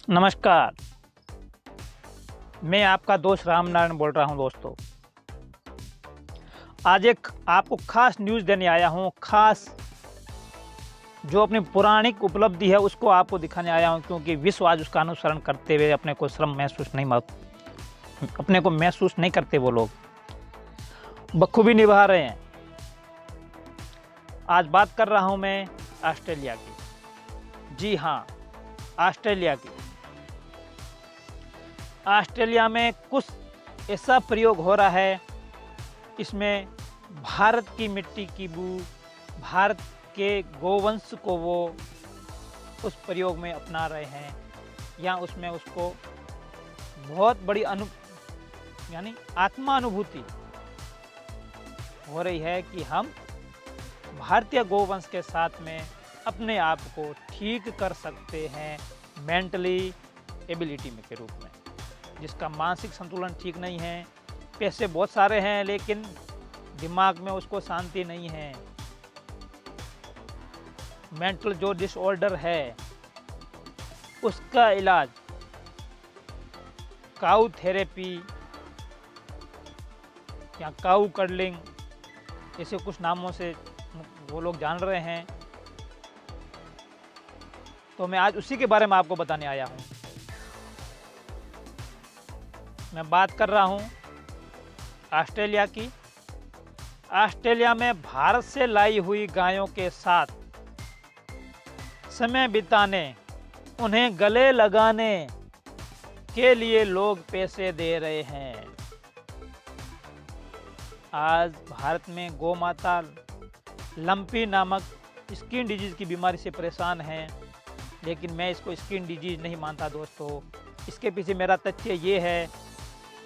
नमस्कार। मैं आपका दोस्त राम नारायण बोल रहा हूं दोस्तों। आज एक आपको खास न्यूज़ देने आया हूं। खास जो अपनी पौराणिक उपलब्धि है उसको आपको दिखाने आया हूं, क्योंकि विश्व आज उसका अनुसरण करते हुए अपने को महसूस नहीं करते। वो लोग बखूबी निभा रहे हैं। आज बात कर रहा हूं मैं ऑस्ट्रेलिया की। जी हाँ, ऑस्ट्रेलिया की। ऑस्ट्रेलिया में कुछ ऐसा प्रयोग हो रहा है, इसमें भारत की मिट्टी की बू, भारत के गोवंश को वो उस प्रयोग में अपना रहे हैं, या उसमें उसको बहुत बड़ी यानी आत्मा अनुभूति हो रही है कि हम भारतीय गोवंश के साथ में अपने आप को ठीक कर सकते हैं मेंटली एबिलिटी में के रूप में। जिसका मानसिक संतुलन ठीक नहीं है, पैसे बहुत सारे हैं लेकिन दिमाग में उसको शांति नहीं है, मेंटल जो डिसऑर्डर है उसका इलाज काऊ थेरेपी या काऊ कडलिंग ऐसे कुछ नामों से वो लोग जान रहे हैं। तो मैं आज उसी के बारे में आपको बताने आया हूँ। मैं बात कर रहा हूँ ऑस्ट्रेलिया की। ऑस्ट्रेलिया में भारत से लाई हुई गायों के साथ समय बिताने, उन्हें गले लगाने के लिए लोग पैसे दे रहे हैं। आज भारत में गौ माता लंपी नामक स्किन डिजीज की बीमारी से परेशान है, लेकिन मैं इसको स्किन डिजीज नहीं मानता दोस्तों। इसके पीछे मेरा तथ्य ये है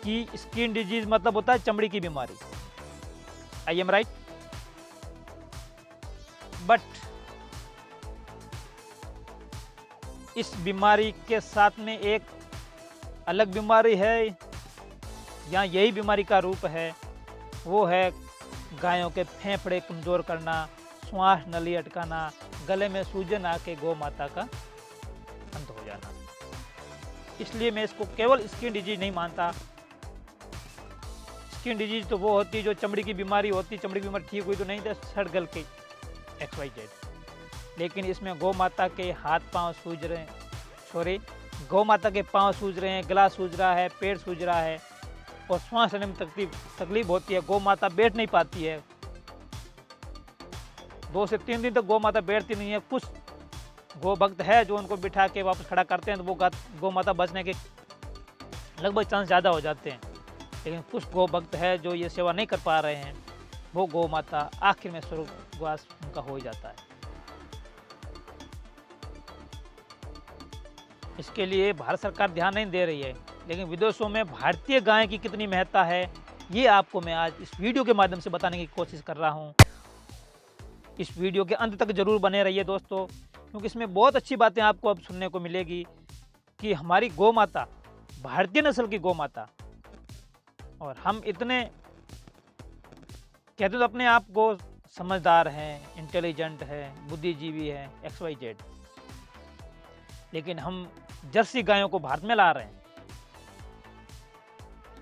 कि स्किन डिजीज मतलब होता है चमड़ी की बीमारी। I am right? बट इस बीमारी के साथ में एक अलग बीमारी है, या यही बीमारी का रूप है। वो है गायों के फेफड़े कमज़ोर करना, श्वास नली अटकाना, गले में सूजन आके गौ माता का अंत हो जाना। इसलिए मैं इसको केवल स्किन डिजीज नहीं मानता। स्किन डिजीज तो वो होती है जो चमड़ी की बीमारी होती, चमड़ी की बीमारी ठीक हुई तो नहीं तो सड़ गल के XYZ। लेकिन इसमें गौ माता के हाथ पांव सूज रहे हैं, गौ माता के पांव सूज रहे हैं, गला सूज रहा है, पेट सूज रहा है और श्वास लेने में तकलीफ होती है। गौ माता बैठ नहीं पाती है, 2 से 3 दिन तक गौ माता बैठती नहीं है। कुछ गौ भक्त है जो उनको बिठा के वापस खड़ा करते हैं तो वो गौ माता बचने के लगभग चांस ज़्यादा हो जाते हैं। लेकिन कुछ गौ भक्त है जो ये सेवा नहीं कर पा रहे हैं, वो गौ माता आखिर में स्वर्गवास उनका हो ही जाता है। इसके लिए भारत सरकार ध्यान नहीं दे रही है, लेकिन विदेशों में भारतीय गाय की कितनी महत्ता है ये आपको मैं आज इस वीडियो के माध्यम से बताने की कोशिश कर रहा हूँ। इस वीडियो के अंत तक जरूर बने रहिए दोस्तों, क्योंकि इसमें बहुत अच्छी बातें आपको अब सुनने को मिलेगी कि हमारी गौ माता भारतीय नस्ल की गौ माता, और हम इतने कहते तो अपने आप को समझदार हैं, इंटेलिजेंट हैं, बुद्धिजीवी हैं, XYZ, लेकिन हम जर्सी गायों को भारत में ला रहे हैं।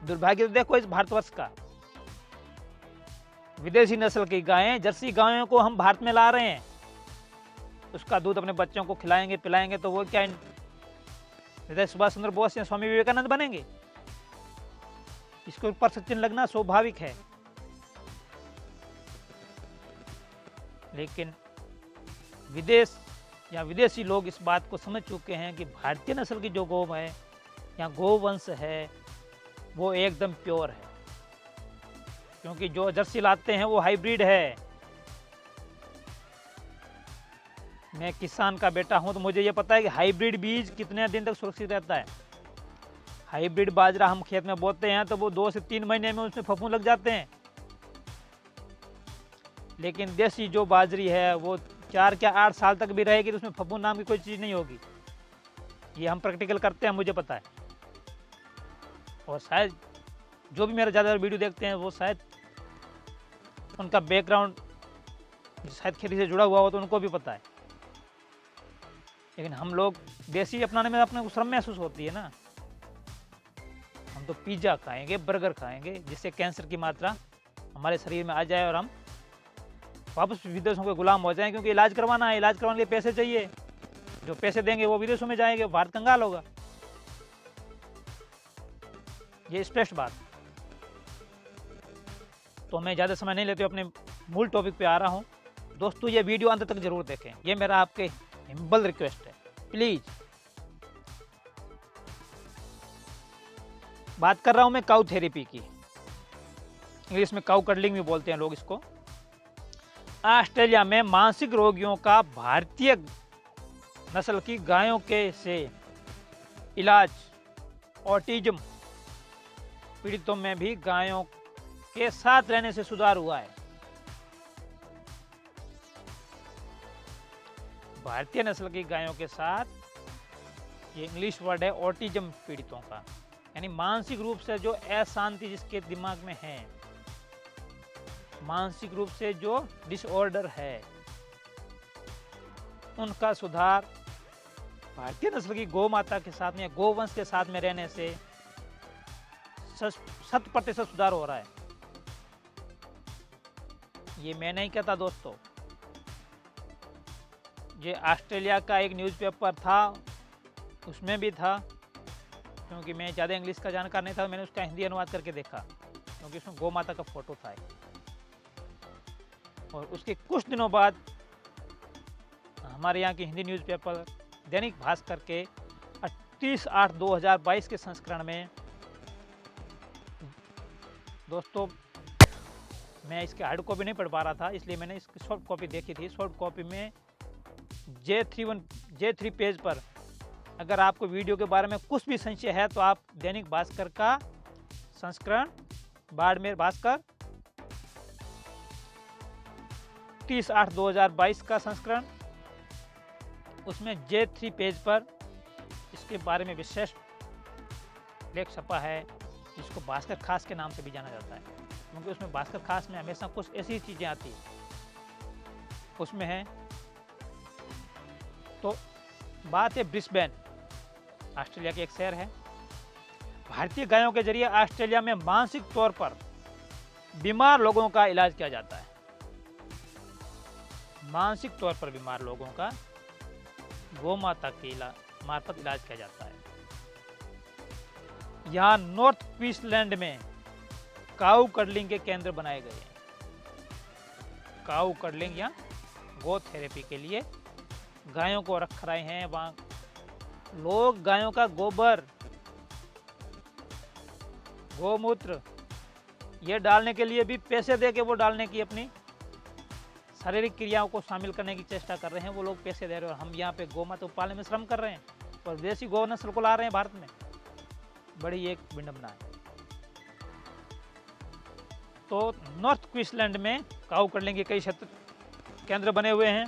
दुर्भाग्य तो देखो इस भारतवर्ष का, विदेशी नस्ल की गायें, जर्सी गायों को हम भारत में ला रहे हैं। उसका दूध अपने बच्चों को खिलाएंगे पिलाएंगे तो वो क्या नेताजी सुभाष चंद्र बोस या स्वामी विवेकानंद बनेंगे? इसके ऊपर सचिन लगना स्वाभाविक है। लेकिन विदेश या विदेशी लोग इस बात को समझ चुके हैं कि भारतीय नस्ल की जो गौ है या गोवंश है वो एकदम प्योर है, क्योंकि जो जर्सी लाते हैं वो हाइब्रिड है। मैं किसान का बेटा हूं तो मुझे ये पता है कि हाइब्रिड बीज कितने दिन तक सुरक्षित रहता है। हाइब्रिड बाजरा हम खेत में बोते हैं तो वो 2 से 3 महीने में उसमें फफूंद लग जाते हैं, लेकिन देसी जो बाजरी है वो 4 या 8 साल तक भी रहेगी तो उसमें फफूंद नाम की कोई चीज़ नहीं होगी। ये हम प्रैक्टिकल करते हैं, मुझे पता है। और शायद जो भी मेरा ज़्यादातर वीडियो देखते हैं वो शायद उनका बैकग्राउंड शायद खेती से जुड़ा हुआ हो तो उनको भी पता है। लेकिन हम लोग देसी अपनाने में अपने को शर्म महसूस होती है ना। हम तो पिज़्ज़ा खाएंगे, बर्गर खाएंगे, जिससे कैंसर की मात्रा हमारे शरीर में आ जाए और हम वापस विदेशों के गुलाम हो जाएं, क्योंकि इलाज करवाना है, इलाज करवाने के लिए पैसे चाहिए। जो पैसे देंगे वो विदेशों में जाएंगे, भारत कंगाल होगा। ये स्पष्ट बात। तो मैं ज़्यादा समय नहीं लेते अपने मूल टॉपिक पे आ रहा हूँ। दोस्तों ये वीडियो अंत तक जरूर देखें, ये मेरा आपके हिम्बल रिक्वेस्ट है, प्लीज। बात कर रहा हूँ मैं काउ थेरेपी की, इंग्लिश में काउ कडलिंग भी बोलते हैं लोग इसको। ऑस्ट्रेलिया में मानसिक रोगियों का भारतीय नस्ल की गायों के से इलाज, ऑटिज्म पीड़ितों में भी गायों के साथ रहने से सुधार हुआ है। भारतीय नस्ल की गायों के साथ, ये इंग्लिश वर्ड है ऑटिज्म पीड़ितों का, यानी मानसिक रूप से जो अशांति जिसके दिमाग में है, मानसिक रूप से जो डिसऑर्डर है, उनका सुधार भारतीय नस्ल की गौ माता के साथ में, गोवंश के साथ में रहने से 100% सुधार हो रहा है। ये मैं नहीं कहता दोस्तों, ये ऑस्ट्रेलिया का एक न्यूज़पेपर था, उसमें भी था। क्योंकि मैं ज़्यादा इंग्लिश का जानकार नहीं था, मैंने उसका हिंदी अनुवाद करके देखा, क्योंकि उसमें गौ माता का फोटो था। और उसके कुछ दिनों बाद हमारे यहाँ की हिंदी न्यूज़पेपर दैनिक भास्कर के 38/8/2022 के संस्करण में, दोस्तों मैं इसके हार्ड कॉपी नहीं पढ़ पा रहा था, इसलिए मैंने इसकी सॉफ्ट कॉपी देखी थी। सॉफ्ट कॉपी में J3 पेज पर अगर आपको वीडियो के बारे में कुछ भी संशय है तो आप दैनिक भास्कर का संस्करण, बाड़मेर भास्कर 30/8/2022 का संस्करण, उसमें J3 पेज पर इसके बारे में विशेष लेख छपा है, जिसको भास्कर खास के नाम से भी जाना जाता है, क्योंकि उसमें भास्कर खास में हमेशा कुछ ऐसी चीज़ें आती उसमें है। तो बात है ब्रिस्बेन, ऑस्ट्रेलिया के एक शहर है। भारतीय गायों के जरिए ऑस्ट्रेलिया में मानसिक तौर पर बीमार लोगों का इलाज किया जाता है। मानसिक तौर पर बीमार लोगों का गौ माता के मार्फत इलाज किया जाता है। यहाँ नॉर्थ क्वींसलैंड में काउ कडलिंग के केंद्र बनाए गए हैं। काउ कडलिंग या गो थेरेपी के लिए गायों को रख रहे हैं। वहाँ लोग गायों का गोबर, गोमूत्र ये डालने के लिए भी पैसे दे के वो डालने की अपनी शारीरिक क्रियाओं को शामिल करने की चेष्टा कर रहे हैं। वो लोग पैसे दे रहे हैं और हम यहाँ पे गौ माता पालने में श्रम कर रहे हैं और देसी गौ नस्ल को ला रहे हैं भारत में। बड़ी एक विडंबना है। तो नॉर्थ क्वींसलैंड में काउ कडलिंग के कई क्षेत्र केंद्र बने हुए हैं,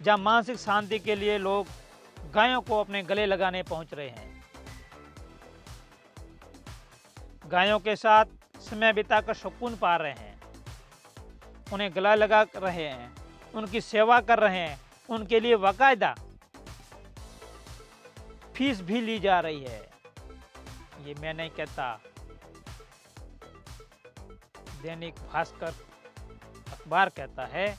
जहाँ मानसिक शांति के लिए लोग गायों को अपने गले लगाने पहुंच रहे हैं। गायों के साथ समय बिताकर सुकून पा रहे हैं, उन्हें गला लगा रहे हैं, उनकी सेवा कर रहे हैं। उनके लिए बाकायदा फीस भी ली जा रही है। ये मैं नहीं कहता, दैनिक भास्कर अखबार कहता है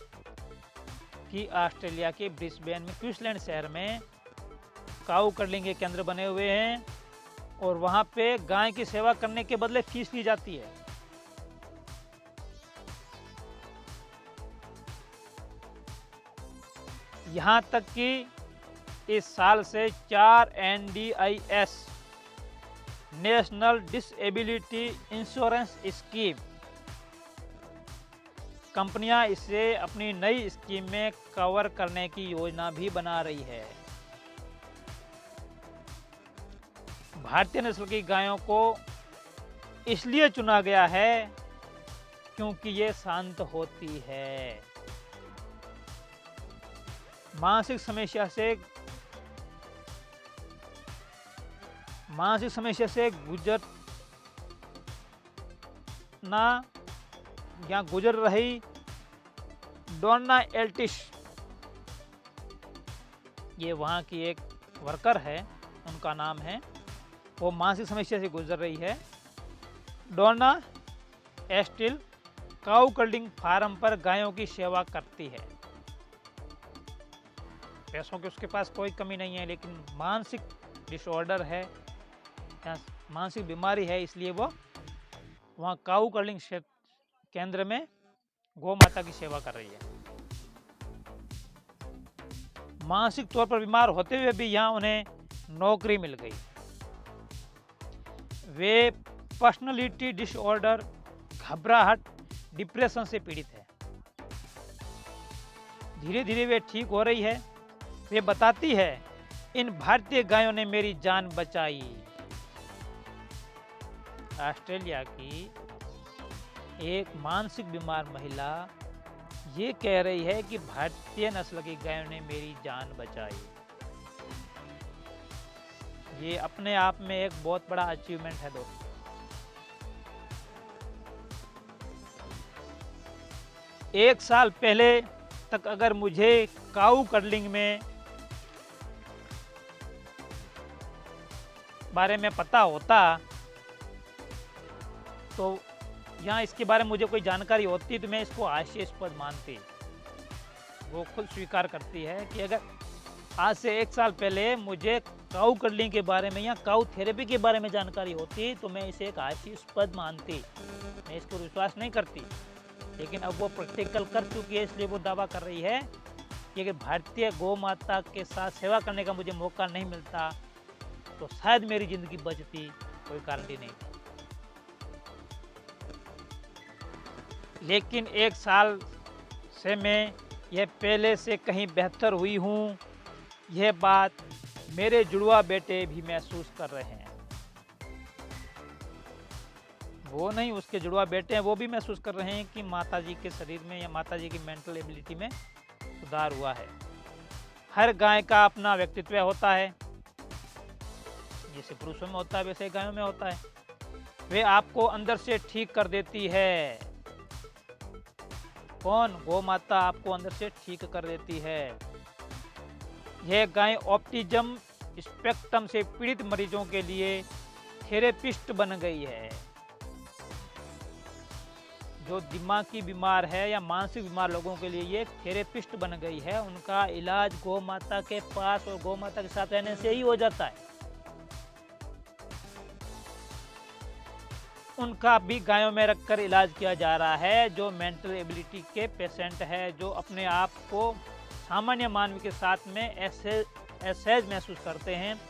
कि ऑस्ट्रेलिया के ब्रिस्बेन में, क्वींसलैंड शहर में काउ कडलिंग के केंद्र बने हुए हैं और वहां पे गाय की सेवा करने के बदले फीस ली जाती है। यहां तक कि इस साल से 4 NDIS, national disability insurance scheme, कंपनियां इसे अपनी नई स्कीम में कवर करने की योजना भी बना रही है। भारतीय नस्ल की गायों को इसलिए चुना गया है क्योंकि ये शांत होती है। मानसिक समस्या से गुजर रही डोना एल्टिश ये वहाँ की एक वर्कर है, उनका नाम है, वो मानसिक समस्या से गुजर रही है। डोना एस्टिल काऊ कर्डिंग फार्म पर गायों की सेवा करती है। पैसों की उसके पास कोई कमी नहीं है, लेकिन मानसिक डिसऑर्डर है या मानसिक बीमारी है, इसलिए वो वहाँ काऊ कर्डिंग केंद्र में गौ माता की सेवा कर रही है। मानसिक तौर पर बीमार होते हुए भी यहाँ उन्हें नौकरी मिल गई। वे पर्सनालिटी डिसऑर्डर, घबराहट, डिप्रेशन से पीड़ित है। धीरे धीरे वे ठीक हो रही है। वे बताती है, इन भारतीय गायों ने मेरी जान बचाई। ऑस्ट्रेलिया की एक मानसिक बीमार महिला ये कह रही है कि भारतीय नस्ल की गायों ने मेरी जान बचाई। ये अपने आप में एक बहुत बड़ा अचीवमेंट है दोस्तों। एक साल पहले तक अगर मुझे काऊ कर्डलिंग में बारे में पता होता तो यहाँ इसके बारे में मुझे कोई जानकारी होती तो मैं इसको हास्यास्पद मानती। वो खुद स्वीकार करती है कि अगर आज से एक साल पहले मुझे काऊ कर्डलिंग के बारे में या काऊ थेरेपी के बारे में जानकारी होती तो मैं इसे एक हास्यास्पद मानती, मैं इसको विश्वास नहीं करती। लेकिन अब वो प्रैक्टिकल कर चुकी है, इसलिए वो दावा कर रही है कि अगर भारतीय गौ माता के साथ सेवा करने का मुझे मौका नहीं मिलता तो शायद मेरी ज़िंदगी बचती, कोई गारंटी नहीं। लेकिन एक साल से मैं यह पहले से कहीं बेहतर हुई हूँ, यह बात मेरे जुड़वा बेटे भी महसूस कर रहे हैं। वो नहीं, उसके जुड़वा बेटे हैं, वो भी महसूस कर रहे हैं कि माताजी के शरीर में या माताजी की मेंटल एबिलिटी में सुधार हुआ है। हर गाय का अपना व्यक्तित्व होता है, जैसे पुरुषों में होता है वैसे गायों में होता है। वे आपको अंदर से ठीक कर देती है। कौन? गौ माता आपको अंदर से ठीक कर देती है। यह गाय ऑटिज्म स्पेक्ट्रम से पीड़ित मरीजों के लिए थेरेपिस्ट बन गई है। जो दिमागी बीमार है या मानसिक बीमार लोगों के लिए ये थेरेपिस्ट बन गई है। उनका इलाज गौ माता के पास और गौ माता के साथ रहने से ही हो जाता है। उनका भी गायों में रखकर इलाज किया जा रहा है। जो मेंटल एबिलिटी के पेशेंट है, जो अपने आप को सामान्य मानव के साथ में असहज महसूस करते हैं,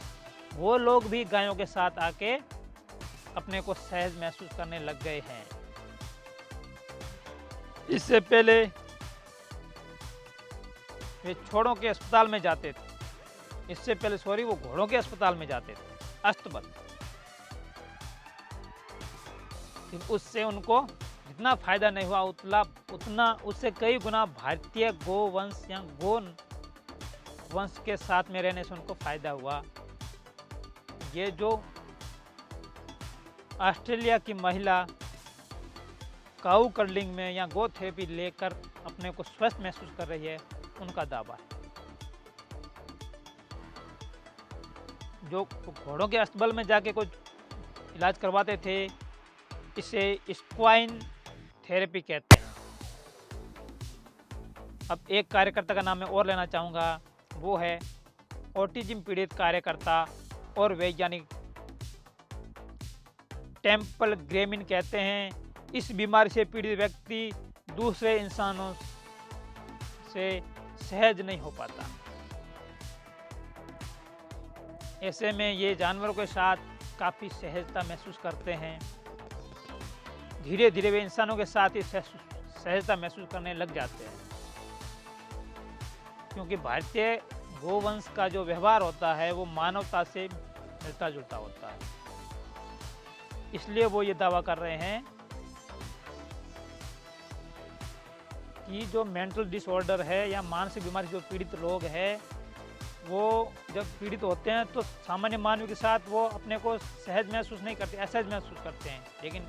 वो लोग भी गायों के साथ आके अपने को सहज महसूस करने लग गए हैं। इससे पहले वे छोड़ों के अस्पताल में जाते थे। इससे पहले वो घोड़ों के अस्पताल में जाते थे, अस्तबल। उससे उनको जितना फायदा नहीं हुआ उतना उससे कई गुना भारतीय गो वंश या गो वंश के साथ में रहने से उनको फायदा हुआ। ये जो ऑस्ट्रेलिया की महिला काऊ कर्डलिंग में या गो थेरेपी लेकर अपने को स्वस्थ महसूस कर रही है, उनका दावा है। जो घोड़ों के अस्तबल में जाके कुछ इलाज करवाते थे, इसे स्क्वाइन थेरेपी कहते हैं। अब एक कार्यकर्ता का नाम मैं और लेना चाहूँगा, वो है ऑटिज्म पीड़ित कार्यकर्ता और वैज्ञानिक टेम्पल ग्रेमिन। कहते हैं इस बीमारी से पीड़ित व्यक्ति दूसरे इंसानों से सहज नहीं हो पाता। ऐसे में ये जानवरों के साथ काफ़ी सहजता महसूस करते हैं। धीरे धीरे वे इंसानों के साथ ही सहजता महसूस करने लग जाते हैं, क्योंकि भारतीय गोवंश का जो व्यवहार होता है वो मानवता से मिलता जुलता होता है। इसलिए वो ये दावा कर रहे हैं कि जो मेंटल डिसऑर्डर है या मानसिक बीमारी जो पीड़ित लोग हैं, वो जब पीड़ित होते हैं तो सामान्य मानव के साथ वो अपने को सहज महसूस नहीं करते, असहज महसूस करते हैं। लेकिन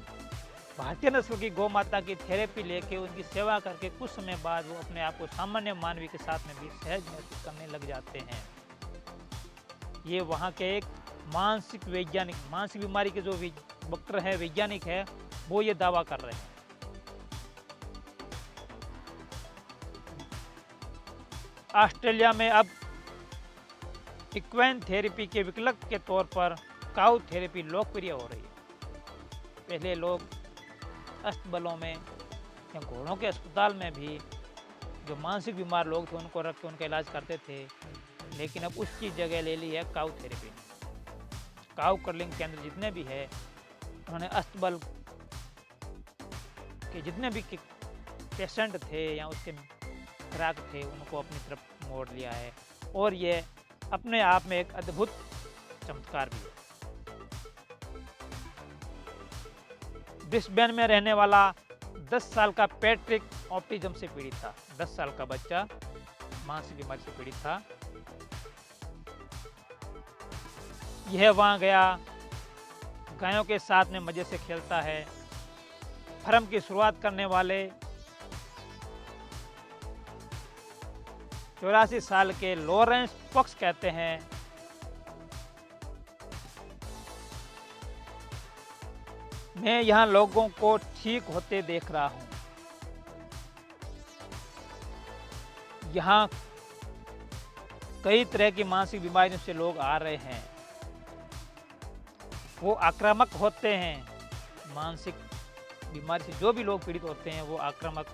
भारतीय नस्ल की गौ माता की थेरेपी लेके उनकी सेवा करके कुछ समय बाद वो अपने आप को सामान्य मानवी के साथ में भी सहज महसूस करने लग जाते हैं। ये वहाँ के एक मानसिक वैज्ञानिक, मानसिक बीमारी के जो डॉक्टर है, वैज्ञानिक है, वो ये दावा कर रहे हैं। ऑस्ट्रेलिया में अब इक्वेन थेरेपी के विकल्प के तौर पर काउ थेरेपी लोकप्रिय हो रही है। पहले लोग अस्तबलों में या घोड़ों के अस्पताल में भी जो मानसिक बीमार लोग थे उनको रख के उनका इलाज करते थे, लेकिन अब उसकी जगह ले ली है काउ थेरेपी ने। काउ कर्लिंग केंद्र जितने भी है, उन्होंने अस्तबल के जितने भी पेशेंट थे या उसके ग्राहक थे उनको अपनी तरफ मोड़ लिया है, और ये अपने आप में एक अद्भुत चमत्कार भी है। ब्रिस्बेन में रहने वाला 10 साल का पैट्रिक ऑटिज्म से पीड़ित था। 10 साल का बच्चा मानसिक बीमारी से पीड़ित था। यह वहां गया, गायों के साथ में मजे से खेलता है। फार्म की शुरुआत करने वाले 84 साल के लॉरेंस पॉक्स कहते हैं, मैं यहाँ लोगों को ठीक होते देख रहा हूँ। यहाँ कई तरह की मानसिक बीमारियों से लोग आ रहे हैं। वो आक्रामक होते हैं। मानसिक बीमारी से जो भी लोग पीड़ित होते हैं वो आक्रामक,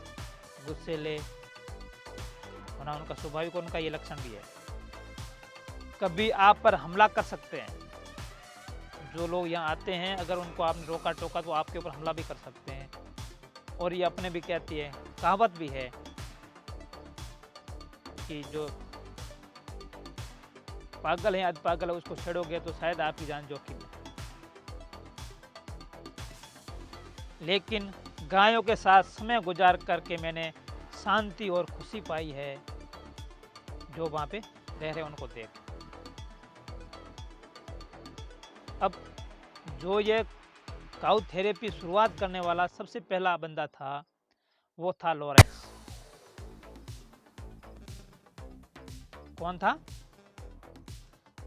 गुस्सैले होना उनका स्वाभाविक, उनका ये लक्षण भी है। कभी आप पर हमला कर सकते हैं। जो लोग यहाँ आते हैं, अगर उनको आपने रोका टोका तो आपके ऊपर हमला भी कर सकते हैं। और ये अपने भी कहती है, कहावत भी है कि जो पागल है, अध पागल है, उसको छेड़ोगे तो शायद आपकी जान जोखिम है। लेकिन गायों के साथ समय गुजार करके मैंने शांति और खुशी पाई है। जो वहाँ पे रह रहे उनको देख। अब जो ये काउ थेरेपी शुरुआत करने वाला सबसे पहला बंदा था, वो था लॉरेंस। कौन था?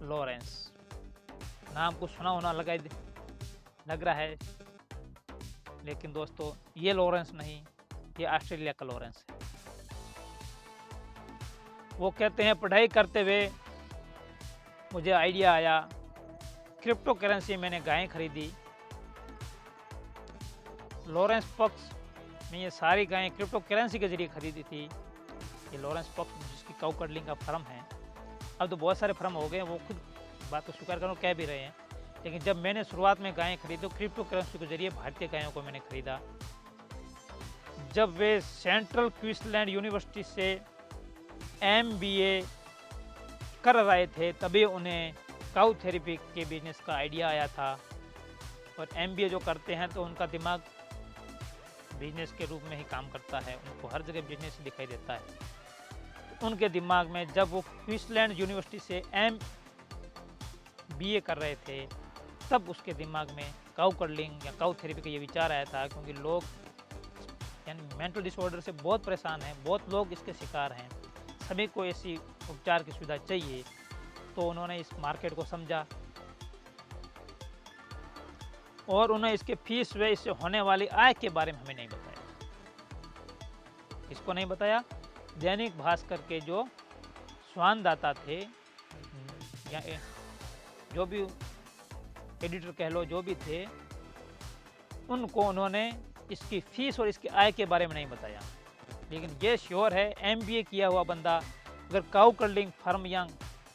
लॉरेंस। नाम को सुना होना लग रहा है, लेकिन दोस्तों ये लॉरेंस नहीं, ये ऑस्ट्रेलिया का लॉरेंस है। वो कहते हैं, पढ़ाई करते हुए मुझे आइडिया आया, क्रिप्टो करेंसी मैंने गायें खरीदी। लॉरेंस पॉक्स ने ये सारी गायें क्रिप्टो करेंसी के जरिए खरीदी थी। ये लॉरेंस पॉक्स जिसकी काउ कर्लिंग का फार्म है, अब तो बहुत सारे फार्म हो गए, वो खुद बात को स्वीकार करो कह भी रहे हैं। लेकिन जब मैंने शुरुआत में गायें खरीदी तो क्रिप्टो करेंसी के जरिए भारतीय गायों को मैंने खरीदा। जब वे सेंट्रल क्वींसलैंड यूनिवर्सिटी से MBA कर रहे थे, तभी उन्हें काउ थेरेपी के बिजनेस का आइडिया आया था। और MBA जो करते हैं तो उनका दिमाग बिजनेस के रूप में ही काम करता है, उनको हर जगह बिजनेस दिखाई देता है। उनके दिमाग में जब वो क्वींसलैंड यूनिवर्सिटी से MBA कर रहे थे, तब उसके दिमाग में काउ कर्लिंग या काउ थेरेपी का ये विचार आया था, क्योंकि लोग यानी मेंटल डिसऑर्डर से बहुत परेशान हैं, बहुत लोग इसके शिकार हैं, सभी को ऐसी उपचार की सुविधा चाहिए। तो उन्होंने इस मार्केट को समझा और उन्हें इसके फीस व इससे होने वाली आय के बारे में हमें नहीं बताया। इसको नहीं बताया। दैनिक भास्कर के जो संवाददाता थे या जो भी एडिटर कह लो, जो भी थे, उनको उन्होंने इसकी फीस और इसकी आय के बारे में नहीं बताया। लेकिन ये श्योर है, MBA किया हुआ बंदा अगर काउ कर्लिंग फार्म या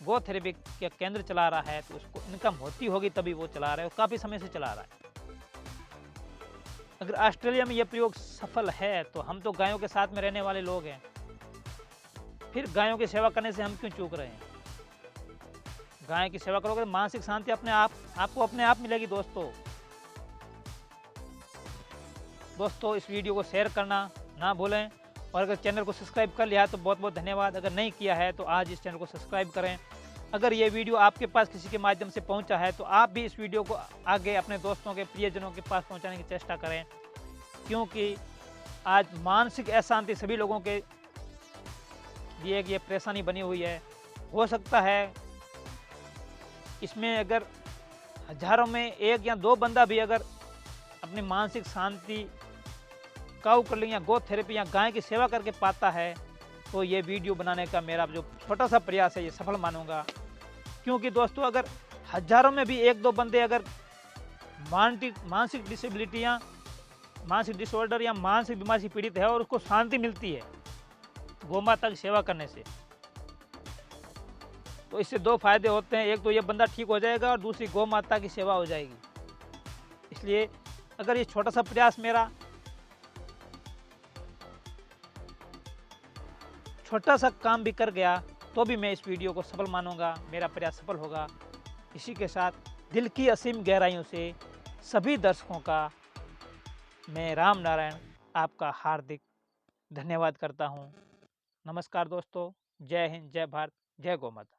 गो थेरेपी का केंद्र चला रहा है तो उसको इनकम होती होगी, तभी वो चला रहा है, और काफ़ी समय से चला रहा है। अगर ऑस्ट्रेलिया में ये प्रयोग सफल है तो हम तो गायों के साथ में रहने वाले लोग हैं, फिर गायों की सेवा करने से हम क्यों चूक रहे हैं? गाय की सेवा करोगे, मानसिक शांति आपको अपने आप मिलेगी। दोस्तों इस वीडियो को शेयर करना ना भूलें, और अगर चैनल को सब्सक्राइब कर लिया है तो बहुत बहुत धन्यवाद। अगर नहीं किया है तो आज इस चैनल को सब्सक्राइब करें। अगर ये वीडियो आपके पास किसी के माध्यम से पहुंचा है तो आप भी इस वीडियो को आगे अपने दोस्तों के, प्रियजनों के पास पहुंचाने की चेष्टा करें, क्योंकि आज मानसिक अशांति सभी लोगों के लिए ये परेशानी बनी हुई है। हो सकता है इसमें अगर हजारों में एक या दो बंदा भी अगर अपनी मानसिक शांति काऊ कर लें या गो थेरेपी या गाय की सेवा करके पाता है, तो ये वीडियो बनाने का मेरा जो छोटा सा प्रयास है ये सफल मानूंगा। क्योंकि दोस्तों अगर हजारों में भी एक दो बंदे अगर मानसिक डिसेबिलिटी या मानसिक डिसऑर्डर या मानसिक बीमारी से पीड़ित है और उसको शांति मिलती है गौ माता की सेवा करने से, तो इससे दो फायदे होते हैं। एक तो ये बंदा ठीक हो जाएगा और दूसरी गौ माता की सेवा हो जाएगी। इसलिए अगर ये छोटा सा प्रयास मेरा छोटा सा काम भी कर गया तो भी मैं इस वीडियो को सफल मानूंगा, मेरा प्रयास सफल होगा। इसी के साथ दिल की असीम गहराइयों से सभी दर्शकों का मैं राम नारायण आपका हार्दिक धन्यवाद करता हूँ। नमस्कार दोस्तों, जय हिंद, जय भारत, जय गौ माता।